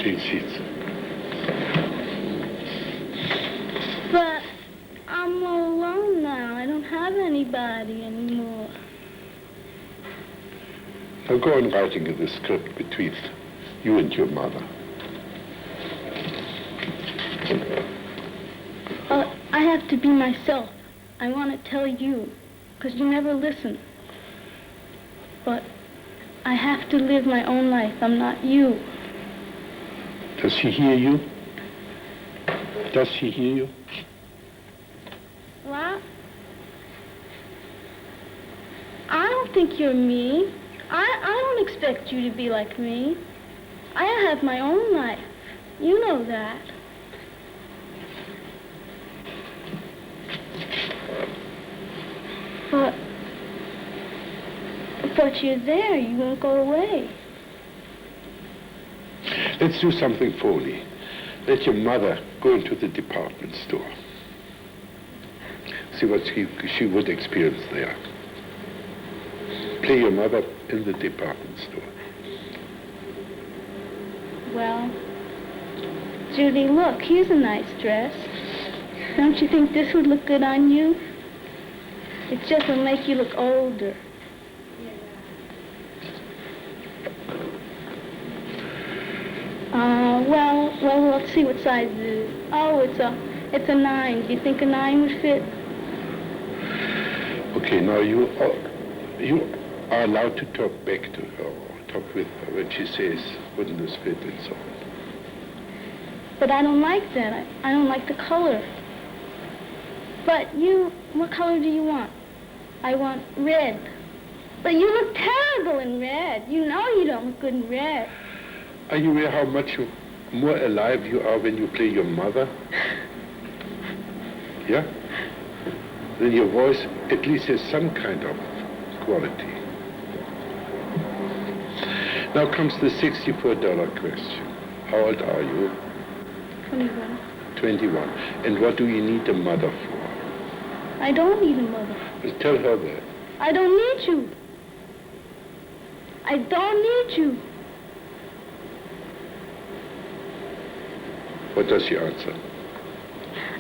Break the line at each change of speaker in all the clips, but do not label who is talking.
clean sheets.
But I'm all alone now. I don't have anybody anymore.
Now go on writing the script between you and your mother.
I have to be myself. I want to tell you, because you never listen. But I have to live my own life. I'm not you.
Does she hear you? Does she hear you?
What? I don't think you're me. I don't expect you to be like me. I have my own life. You know that. But you're there. You won't go away.
Let's do something phony. Let your mother go into the department store. See what she would experience there. Play your mother in the department store.
Well, Judy, look, here's a nice dress. Don't you think this would look good on you? It just will make you look older. Well, let's see what size it is. Oh, it's a 9. Do you think a 9 would fit?
Okay, now you are allowed to talk back to her, or talk with her when she says, wouldn't this fit, and so on.
But I don't like that. I don't like the color. But you, what color do you want? I want red. But you look terrible in red. You know you don't look good in red.
Are you aware how much more alive you are when you play your mother? Yeah? Then your voice at least has some kind of quality. Now comes the $64 question. How old are you?
21.
21. And what do you need a mother for?
I don't need a mother.
Well, tell her that.
I don't need you. I don't need you.
What does she answer?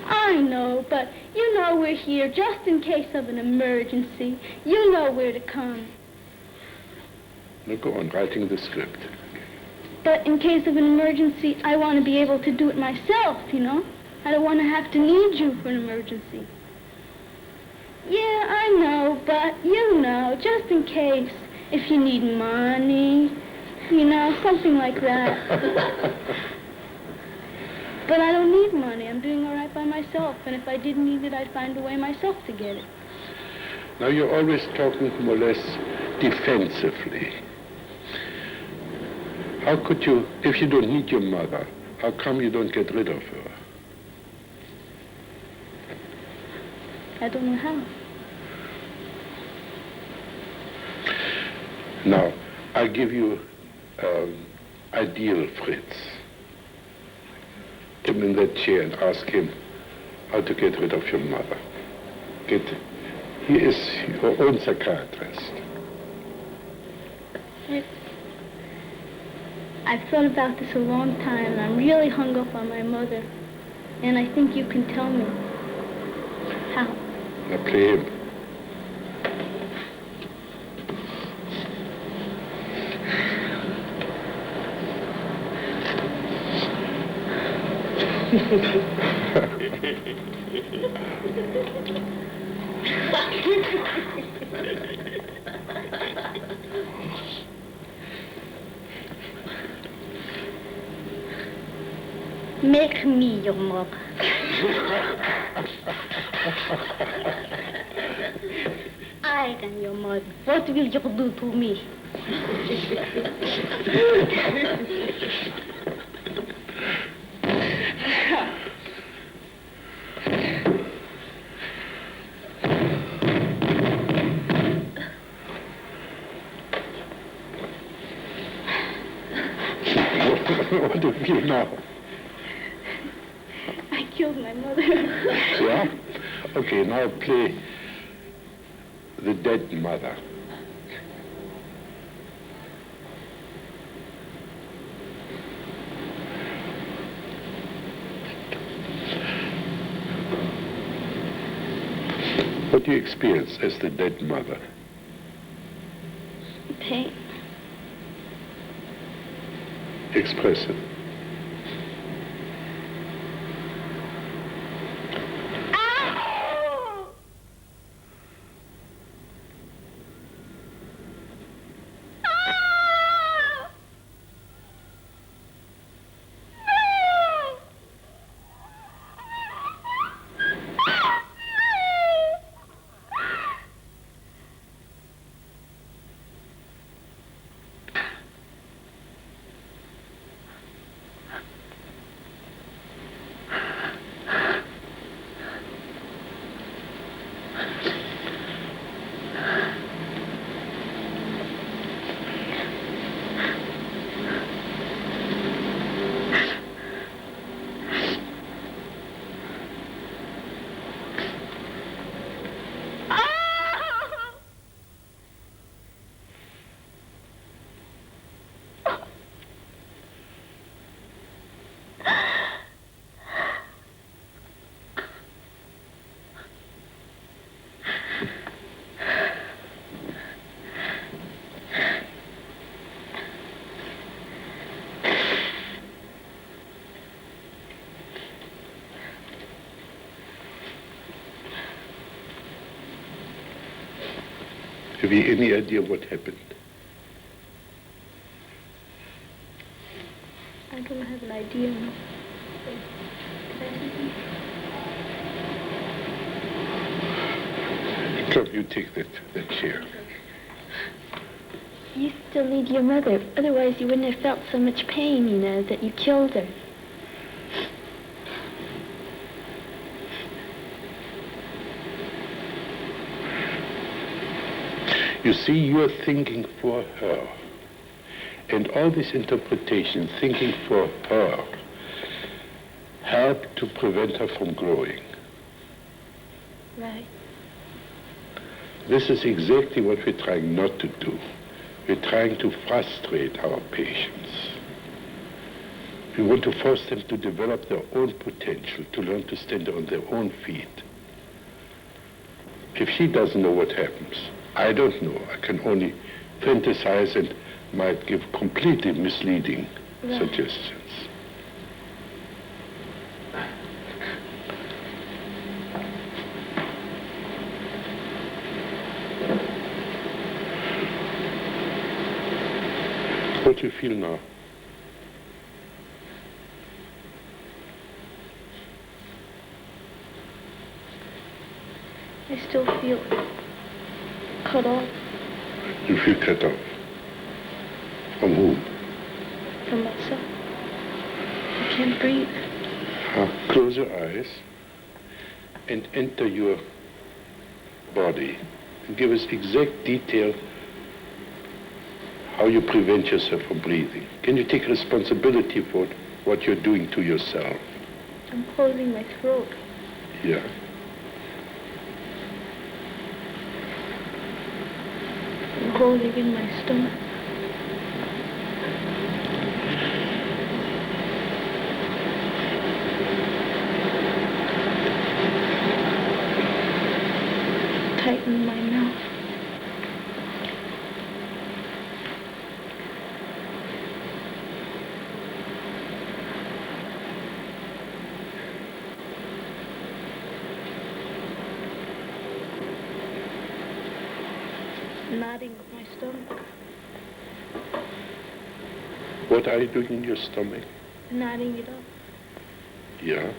I know, but you know we're here just in case of an emergency. You know where to come.
Now go on writing the script.
But in case of an emergency, I want to be able to do it myself, you know? I don't want to have to need you for an emergency. Yeah, I know, but you know, just in case, if you need money, you know, something like that. But I don't need money. I'm doing all right by myself. And if I didn't need it, I'd find a way myself to get it.
Now you're always talking more or less defensively. How could you, if you don't need your mother, how come you don't get rid of her?
I don't know how.
Now, I'll give you ideal Fritz. Put him in that chair and ask him how to get rid of your mother. He is your own psychiatrist.
I've thought about this a long time, and I'm really hung up on my mother. And I think you can tell me how.
Now play him.
Make me your mother. I am your mother. What will you do to me?
What do you feel now?
I killed my mother.
Yeah? Okay, now play the dead mother. What do you experience as the dead mother?
Pain.
Express it. Have you any idea what happened?
I don't have an idea.
Come, you take that chair.
You still need your mother. Otherwise, you wouldn't have felt so much pain, you know, that you killed her.
You see, you're thinking for her. And all this interpretation, thinking for her, helped to prevent her from growing.
Right.
This is exactly what we're trying not to do. We're trying to frustrate our patients. We want to force them to develop their own potential, to learn to stand on their own feet. If she doesn't know what happens, I don't know. I can only fantasize and might give completely misleading suggestions. What do you feel now?
I still feel cut off.
You feel cut off? From whom?
From myself. I can't breathe.
Close your eyes and enter your body and give us exact detail how you prevent yourself from breathing. Can you take responsibility for what you're doing to yourself?
I'm closing my throat.
Yeah.
I'm closing in my stomach. Tighten my mouth. Nodding with my stomach.
What are you doing in your stomach?
Nodding it up.
Yeah.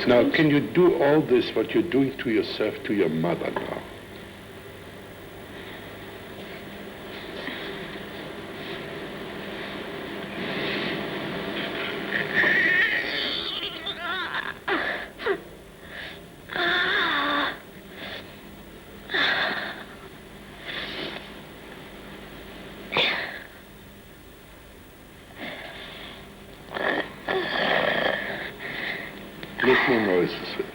Now, can you do all this, what you're doing to yourself, to your mother now? Make no noises with it.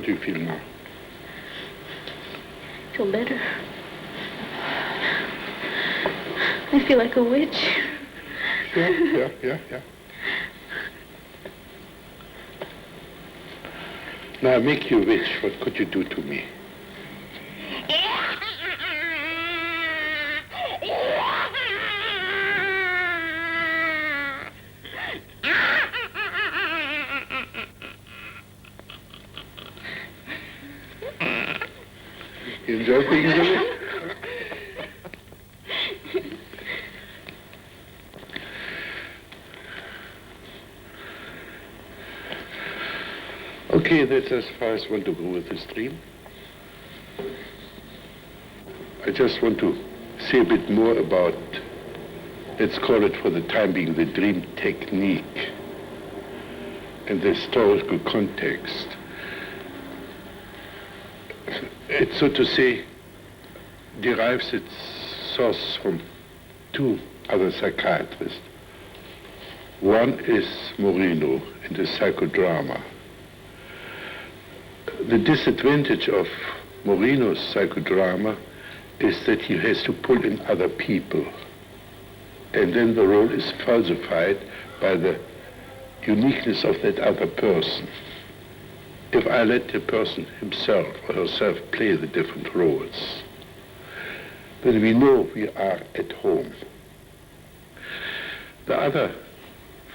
What do you feel now?
I feel better. I feel like a witch.
Sure, yeah. Now, I make you a witch. What could you do to me? You enjoy being the witch? Okay, that's as far as I want to go with this dream. I just want to say a bit more about, let's call it for the time being, the dream technique and the historical context. It, so to say, derives its source from two other psychiatrists. One is Moreno in the psychodrama. The disadvantage of Moreno's psychodrama is that he has to pull in other people. And then the role is falsified by the uniqueness of that other person. If I let the person himself or herself play the different roles, then we know we are at home. The other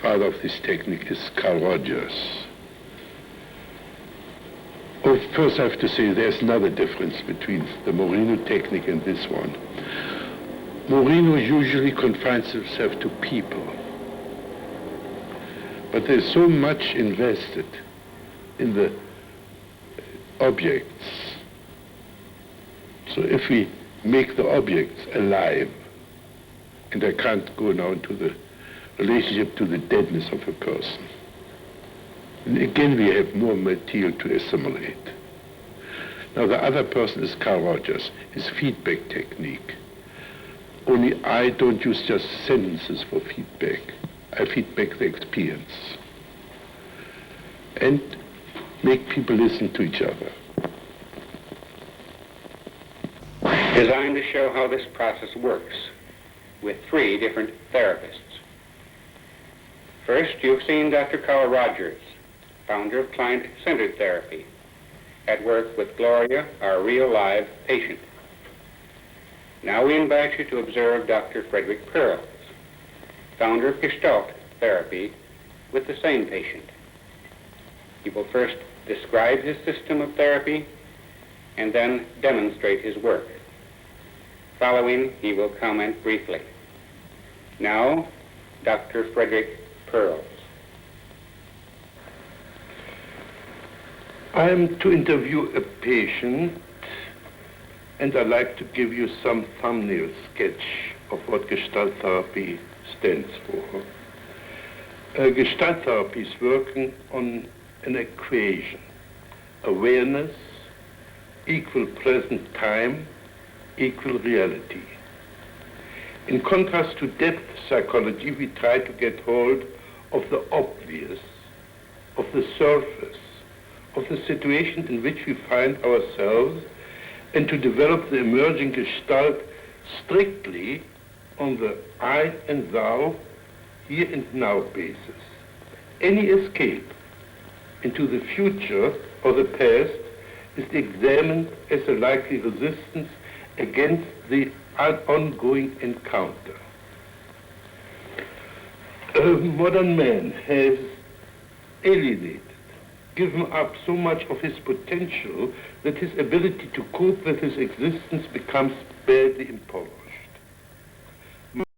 father of this technique is Carl Rogers. Oh, first I have to say there's another difference between the Moreno technique and this one. Moreno usually confines himself to people. But there's so much invested in the objects. So if we make the objects alive, and I can't go now into the relationship to the deadness of a person, and again, we have more material to assimilate. Now, the other person is Carl Rogers, his feedback technique. Only I don't use just sentences for feedback. I feedback the experience and make people listen to each other.
Designed to show how this process works with 3 different therapists. First, you've seen Dr. Carl Rogers, founder of Client-Centered Therapy, at work with Gloria, our real live patient. Now we invite you to observe Dr. Frederick Perls, founder of Gestalt Therapy, with the same patient. He will first describe his system of therapy and then demonstrate his work. Following, he will comment briefly. Now, Dr. Frederick Perls.
I am to interview a patient, and I'd like to give you some thumbnail sketch of what Gestalt therapy stands for. Gestalt therapy is working on an equation: awareness equal present time equal reality. In contrast to depth psychology, we try to get hold of the obvious, of the surface, of the situation in which we find ourselves, and to develop the emerging Gestalt strictly on the I and thou, here and now basis. Any escape into the future or the past is examined as a likely resistance against the ongoing encounter. Modern man has alienated, given up so much of his potential that his ability to cope with his existence becomes badly impoverished.